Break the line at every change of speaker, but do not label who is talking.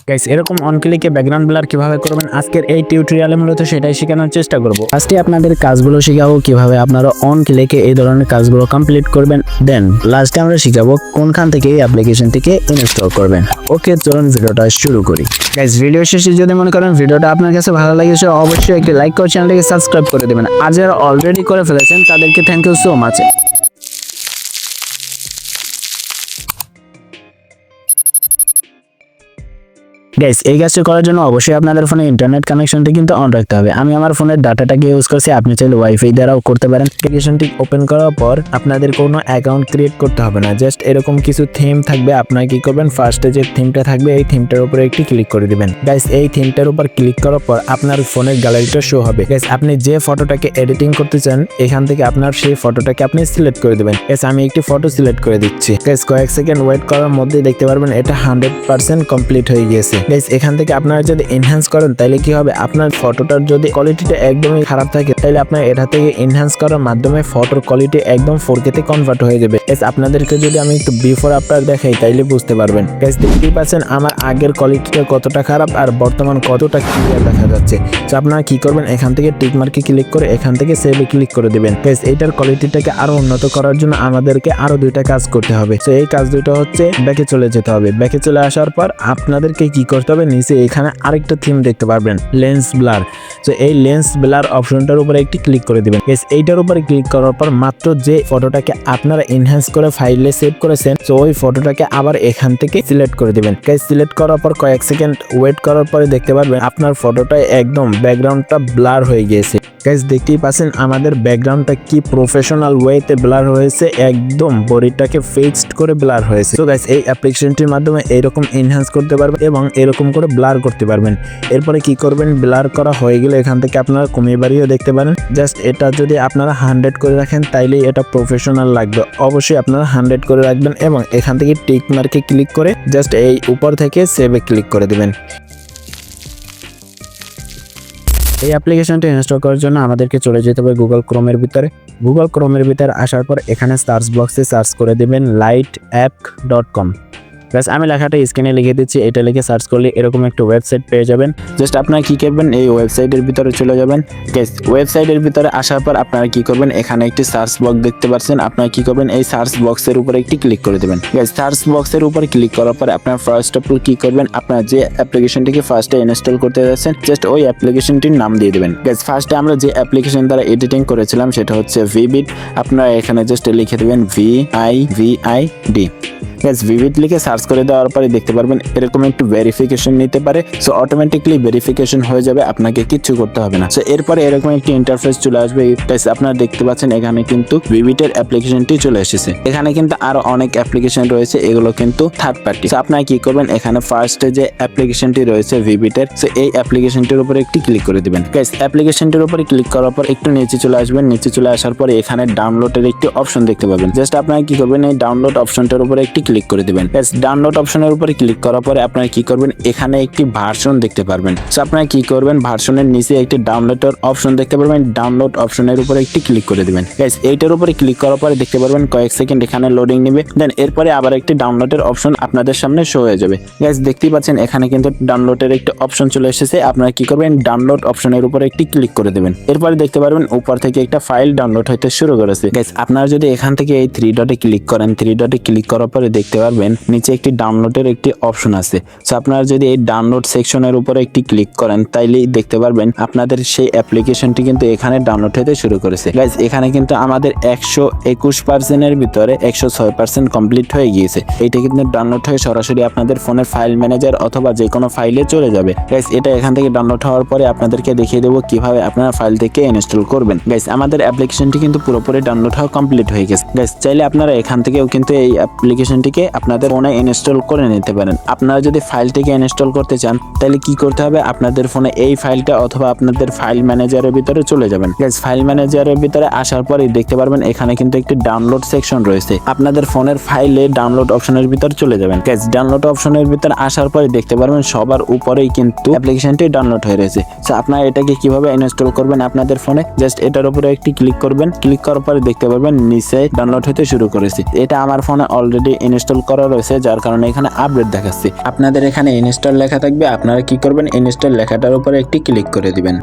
Guys এরকম on ক্লিকে background blur কিভাবে করবেন আজকের এই টিউটোরিয়ালে মূলত সেটাই শেখানোর চেষ্টা করব। ফার্স্টে আপনাদের কাজগুলো শেখাবো কিভাবে আপনারা অন ক্লিকে এই ধরনের কাজগুলো কমপ্লিট করবেন, দেন লাস্টে আমরা শেখাবো কোনখান থেকে এই অ্যাপ্লিকেশন থেকে ইনস্টল করবেন। ওকে, চলুন ভিডিওটা শুরু করি। গাইস ভিডিও শেষে যদি মনে করেন ভিডিওটা আপনার কাছে ভালো লাগেছে অবশ্যই একটি লাইক করে চ্যানেলটিকে সাবস্ক্রাইব করে দেবেন। আর যারা অলরেডি করে ফেলেছেন তাদেরকে thank you so much. Guys এই কাজটি করার জন্য অবশ্যই আপনাদের ফোনে ইন্টারনেট কানেকশনটি কিন্তু অন রাখতে হবে। আমি আমার ফোনের ডাটাটাকে ইউজ করছি, আপনি চাইলে ওয়াইফাই দ্বারাও করতে পারেন। অ্যাপ্লিকেশনটি ওপেন করার পর আপনাদের কোনো অ্যাকাউন্ট ক্রিয়েট করতে হবে না, জাস্ট এরকম কিছু থিম থাকবে। আপনারা কি করবেন, ফার্স্টে যে থিমটা থাকবে এই থিমটার উপরে একটি ক্লিক করে দিবেন। গাইস এই থিমটার উপর ক্লিক করার পর আপনার ফোনের গ্যালারিটা শো হবে। গাইস আপনি যে ফটোটাকে এডিটিং করতে চান এখান থেকে আপনার সেই ফটোটাকে আপনি সিলেক্ট করে দিবেন। গাইস আমি একটি ফটো সিলেক্ট করে দিচ্ছি। গাইস কয়েক সেকেন্ড ওয়েট করার মধ্যে দেখতে পারবেন এটা 100% কমপ্লিট হয়ে গিয়েছে। গাইস এখান থেকে আপনারা যদি এনহ্যান্স করেন তাহলে কি হবে, আপনার ফটোটার যদি কোয়ালিটিটা একদমই খারাপ থাকে তাহলে আপনার এটা থেকে এনহ্যান্স করার মাধ্যমে ফটোর কোয়ালিটি একদম 4K তে কনভার্ট হয়ে যাবে। গাইস আপনাদেরকে যদি আমি একটু বিফোর আফটার দেখাই তাইলে বুঝতে পারবেন। গাইস দেখতেই পাচ্ছেন আমার আগের কোয়ালিটিটা কতটা খারাপ আর বর্তমান কতটা ক্লিয়ার দেখা যাচ্ছে। তো আপনারা কি করবেন, এখান থেকে টিক মার্কে ক্লিক করে এখান থেকে সেভে ক্লিক করে দিবেন। গাইস এইটার কোয়ালিটিটাকে আরো উন্নত করার জন্য আমাদেরকে আরো দুইটা কাজ করতে হবে। তো এই কাজ দুটো হচ্ছে ব্যাকে চলে যেতে হবে। ব্যাকে চলে আসার পর আপনাদেরকে কি করতে হবে, নিচে এখানে আরেকটা থিম দেখতে পারবেন লেন্স ব্লার। তো এই লেন্স ব্লার অপশনটার উপরে একটি ক্লিক করে দিবেন। গাইস এইটার উপরে ক্লিক করার পর মাত্র যে ফটোটাকে আপনারা এনহ্যান্স করে ফাইলে সেভ করেছেন তো ওই ফটোটাকে আবার এখান থেকে সিলেক্ট করে দিবেন। গাইস সিলেক্ট করার পর কয়েক সেকেন্ড ওয়েট করার পরে দেখতে পারবেন আপনার ফটোটা একদম ব্যাকগ্রাউন্ডটা ব্লার হয়ে গিয়েছে। গাইস দেখতেই পাচ্ছেন আমাদের ব্যাকগ্রাউন্ডটা কি প্রফেশনাল ওয়েতে ব্লার হয়েছে, একদম বডিটাকে ফিক্সড করে ব্লার হয়েছে। তো গাইস এই অ্যাপ্লিকেশনটির মাধ্যমে এরকম এনহ্যান্স করতে পারবেন এবং এরকম করে ব্লার করতে পারবেন। এরপরে কি করবেন, ব্লার করা হয়ে গেলে এখান থেকে আপনারা কমিয়ে বাড়িয়েও দেখতে পারেন। জাস্ট এটা যদি আপনারা 100 করে রাখেন তাইলেই এটা প্রফেশনাল লাগবে। অবশ্যই আপনারা 100 করে রাখবেন এবং এখান থেকে টিক মার্কে ক্লিক করে জাস্ট এই উপর থেকে সেভে ক্লিক করে দিবেন। এই অ্যাপ্লিকেশনটি ইনস্টল করার জন্য আমাদেরকে চলে যেতে হবে গুগল ক্রোমের ভিতরে। গুগল ক্রোমের ভিতরে আসার পর এখানে সার্চ বক্সে সার্চ করে দেবেন lightApp.com। গাইস আমি লেখাটা স্ক্রিনে লিখে দিচ্ছি, এটা লিখে সার্চ করলে এরকম একটা ওয়েবসাইট পেয়ে যাবেন। জাস্ট আপনারা কি করবেন, এই ওয়েবসাইটের ভিতরে চলে যাবেন। গাইস ওয়েবসাইটের ভিতরে আসার পর আপনারা কি করবেন, এখানে একটি সার্চ বক্স দেখতে পাচ্ছেন। আপনারা কি করবেন, এই সার্চ বক্সের উপরে একটি ক্লিক করে দেবেন। গাইস সার্চ বক্সের উপরে ক্লিক করার পর আপনারা ফার্স্ট অফ অল কি করবেন, আপনারা যে অ্যাপ্লিকেশনটিকে ফার্স্টে ইনস্টল করতে যাচ্ছেন জাস্ট ওই অ্যাপ্লিকেশনটির নাম দিয়ে দেবেন। গাইস ফার্স্টে আমরা যে অ্যাপ্লিকেশন দ্বারা এডিটিং করেছিলাম সেটা হচ্ছে ভিভিড। আপনারা এখানে জাস্ট লিখে দেবেন VIVID। গাইস ভিভিড লিখে সার্চ করে দেওয়ার পরে দেখতে পারবেন এরকম একটু ভেরিফিকেশন নিতে পারে। সো অটোমেটিক্যালি ভেরিফিকেশন হয়ে যাবে, আপনাকে কিচ্ছু করতে হবে না। সো এরপরে এরকম একটি ইন্টারফেস চলে আসবে। গাইস আপনারা দেখতে পাচ্ছেন এখানে কিন্তু ভিভিডের অ্যাপ্লিকেশনটি চলে এসেছে। এখানে কিন্তু আরো অনেক অ্যাপ্লিকেশন রয়েছে, এগুলো কিন্তু থার্ড পার্টি। সো আপনারা কি করবেন, এখানে ফার্স্টে যে অ্যাপ্লিকেশনটি রয়েছে ভিভিডের, সো এই অ্যাপ্লিকেশনটির উপরে একটি ক্লিক করে দিবেন। গাইস অ্যাপ্লিকেশনটির উপরে ক্লিক করার পর একটু নিচে চলে আসবেন। নিচে চলে আসার পরে এখানে ডাউনলোডের একটি অপশন দেখতে পাবেন। জাস্ট আপনারা কি করবেন, এই ডাউনলোড অপশনটার উপরে একটি ক্লিক করে দিবেন। গাইস ডাউনলোড অপশনের উপরে ক্লিক করার পরে আপনারা কি করবেন, এখানে একটি ভার্সন দেখতে পারবেন। সো আপনারা কি করবেন, ভার্সনের নিচে একটি ডাউনলোডের অপশন দেখতে পারবেন, ডাউনলোড অপশনের উপরে একটি ক্লিক করে দিবেন। গাইস এইটার উপরে ক্লিক করার পরে দেখতে পারবেন কয়েক সেকেন্ড এখানে লোডিং নেবে, দেন এরপরে আবার একটি ডাউনলোডের অপশন আপনাদের সামনে শো হয়ে যাবে। গাইস দেখতেই পাচ্ছেন এখানে কিন্তু ডাউনলোডের একটি অপশন চলে এসেছে। আপনারা কি করবেন, ডাউনলোড অপশনের উপরে একটি ক্লিক করে দেবেন। এরপরে দেখতে পারবেন উপর থেকে একটা ফাইল ডাউনলোড হতে শুরু করেছে। গাইস আপনারা যদি এখান থেকে এই 3 ডটে ক্লিক করেন, 3 ডটে ক্লিক করার পরে দেখতে পারবেন নিচে একটি ডাউনলোডের একটি অপশন আছে। সো আপনারা যদি এই ডাউনলোড সেকশনের উপরে একটি ক্লিক করেন তাইলেই দেখতে পারবেন আপনাদের সেই অ্যাপ্লিকেশনটি কিন্তু এখানে ডাউনলোড হতে শুরু করেছে। গাইস এখানে কিন্তু আমাদের 121% এর ভিতরে 106% কমপ্লিট হয়ে গিয়েছে। এইটা কিন্তু ডাউনলোড হয়ে সরাসরি আপনাদের ফোনের ফাইল ম্যানেজার অথবা যে কোনো ফাইলে চলে যাবে। গাইস এটা এখান থেকে ডাউনলোড হওয়ার পরে আপনাদেরকে দেখিয়ে দেবো কিভাবে আপনারা ফাইল থেকে ইনস্টল করবেন। গাইস আমাদের অ্যাপ্লিকেশনটি কিন্তু পুরোপুরি ডাউনলোড হওয়া কমপ্লিট হয়ে গেছে। গাইস চাইলে আপনারা এখান থেকেও কিন্তু এই অ্যাপ্লিকেশনটিকে আপনাদের ফোনে ইনস্টল করে নিতে পারেন। আপনারা যদি ফাইল থেকে ইনস্টল করতে চান তাহলে কি করতে হবে, আপনাদের ফোনে এই ফাইলটা অথবা আপনাদের ফাইল ম্যানেজারের ভিতরে চলে যাবেন। গাইস ফাইল ম্যানেজারের ভিতরে আসার পরে দেখতে পারবেন এখানে কিন্তু একটি ডাউনলোড সেকশন রয়েছে। আপনাদের ফোনের ফাইলে ডাউনলোড অপশনের ভিতরে চলে যাবেন। গাইস ডাউনলোড অপশনের ভিতরে আসার পরে দেখতে পারবেন সবার উপরেই কিন্তু অ্যাপ্লিকেশনটি ডাউনলোড হয়ে রয়েছে। সো আপনারা এটাকে কিভাবে ইনস্টল করবেন আপনাদের ফোনে, জাস্ট এটার উপরে একটি ক্লিক করবেন। ক্লিক করার পরে দেখতে পারবেন নিচে ডাউনলোড হতে শুরু করেছে। এটা আমার ফোনে অলরেডি ইনস্টল করা রয়েছে, যার যার কারণে এখানে আপডেট দেখাচ্ছে। আপনাদের এখানে ইনস্টল লেখা থাকবে, আপনারা কি করবেন ইনস্টল লেখাটার উপরে একটি ক্লিক করে দিবেন।